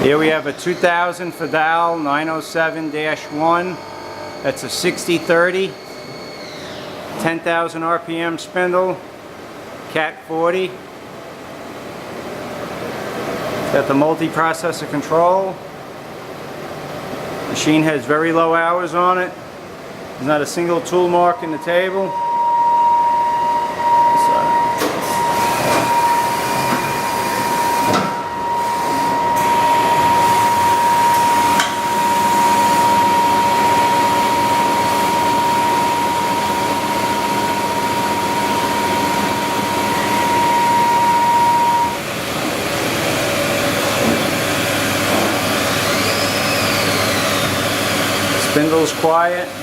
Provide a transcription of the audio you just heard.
Here we have a 2000 Fadal 907-1. That's a 60-30, 10,000 RPM spindle, Cat 40. Got the multi-processor control. Machine has very low hours on it. There's not a single tool mark in the table. Spindle's quiet.